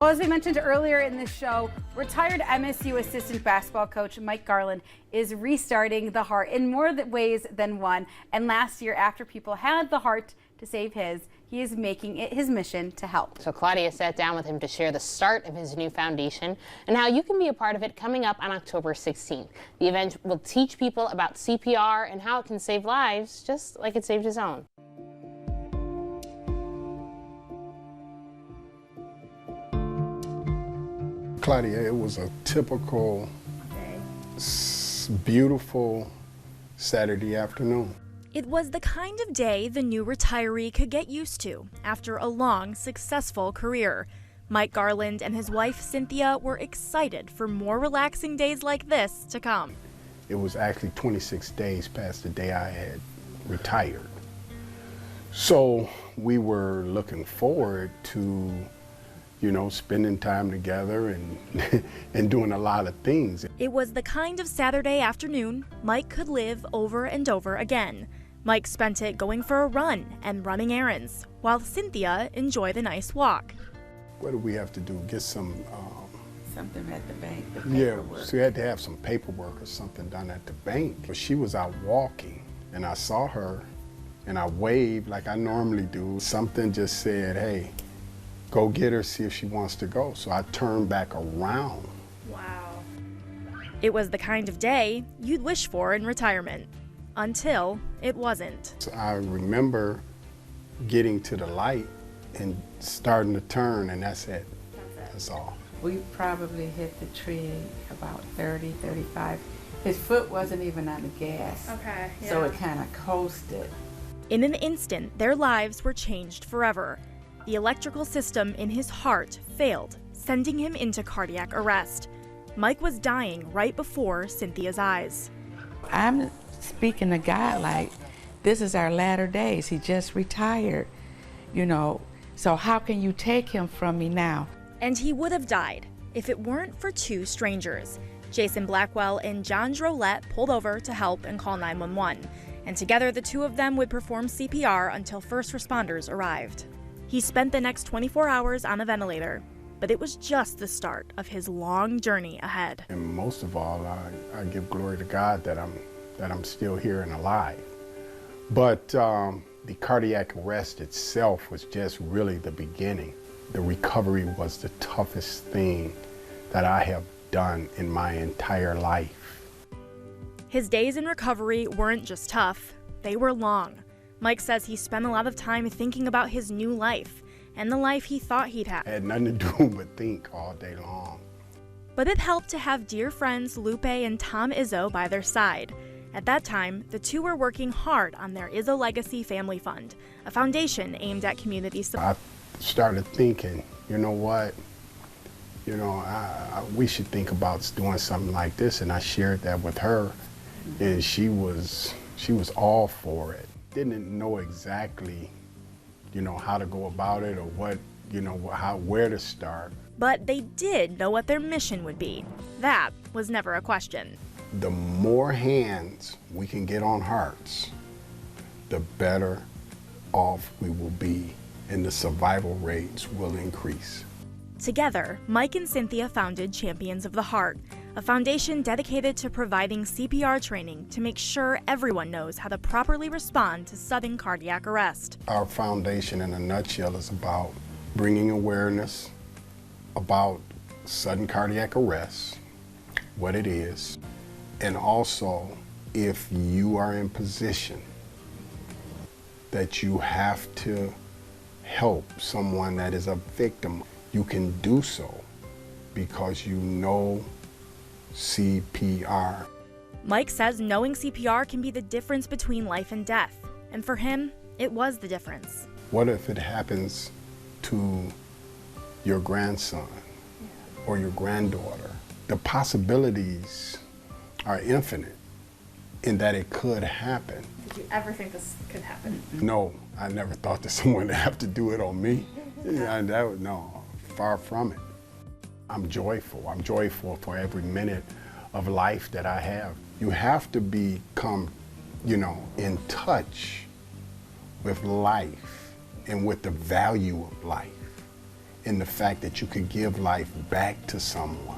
Well, as we mentioned earlier in the show, retired MSU assistant basketball coach Mike Garland is restarting the heart in more ways than one. And last year, after people had the heart to save his, he is making it his mission to help. So Claudia sat down with him to share the start of his new foundation and how you can be a part of it coming up on October 16th. The event will teach people about CPR and how it can save lives, just like it saved his own. Claudia, it was a typical, beautiful Saturday afternoon. It was the kind of day the new retiree could get used to after a long, successful career. Mike Garland and his wife Cynthia were excited for more relaxing days like this to come. It was actually 26 days past the day I had retired. So we were looking forward to spending time together and and doing a lot of things. It was the kind of Saturday afternoon Mike could live over and over again. Mike spent it going for a run and running errands, while Cynthia enjoyed a nice walk. What do we have to do? Get some... something at the bank, yeah, so we had to have some paperwork or something done at the bank. But she was out walking, and I saw her, and I waved like I normally do. Something just said, hey, go get her, see if she wants to go. So I turned back around. Wow. It was the kind of day you'd wish for in retirement, until it wasn't. So I remember getting to the light and starting to turn, and that's it. That's all. We probably hit the tree about 30, 35. His foot wasn't even on the gas. Okay, yeah. So it kind of coasted. In an instant, their lives were changed forever. The electrical system in his heart failed, sending him into cardiac arrest. Mike was dying right before Cynthia's eyes. I'm speaking to God like, this is our latter days. He just retired, so how can you take him from me now? And he would have died if it weren't for two strangers. Jason Blackwell and John Drolette pulled over to help and call 911. And together the two of them would perform CPR until first responders arrived. He spent the next 24 hours on a ventilator, but it was just the start of his long journey ahead. And most of all, I give glory to God that I'm still here and alive. But the cardiac arrest itself was just really the beginning. The recovery was the toughest thing that I have done in my entire life. His days in recovery weren't just tough, they were long. Mike says he spent a lot of time thinking about his new life and the life he thought he'd have. I had nothing to do but think all day long. But it helped to have dear friends Lupe and Tom Izzo by their side. At that time, the two were working hard on their Izzo Legacy Family Fund, a foundation aimed at community support. I started thinking, you know what, we should think about doing something like this, and I shared that with her, and she was all for it. Didn't know exactly, how to go about it or what, where to start. But they did know what their mission would be. That was never a question. The more hands we can get on hearts, the better off we will be, and the survival rates will increase. Together, Mike and Cynthia founded Champions of the Heart, a foundation dedicated to providing CPR training to make sure everyone knows how to properly respond to sudden cardiac arrest. Our foundation, in a nutshell, is about bringing awareness about sudden cardiac arrest, what it is, and also if you are in position that you have to help someone that is a victim, you can do so because you know CPR. Mike says knowing CPR can be the difference between life and death. And for him, it was the difference. What if it happens to your grandson or your granddaughter? The possibilities are infinite in that it could happen. Did you ever think this could happen? No, I never thought that someone would have to do it on me. No, far from it. I'm joyful. I'm joyful for every minute of life that I have. You have to become, in touch with life and with the value of life. in the fact that you could give life back to someone.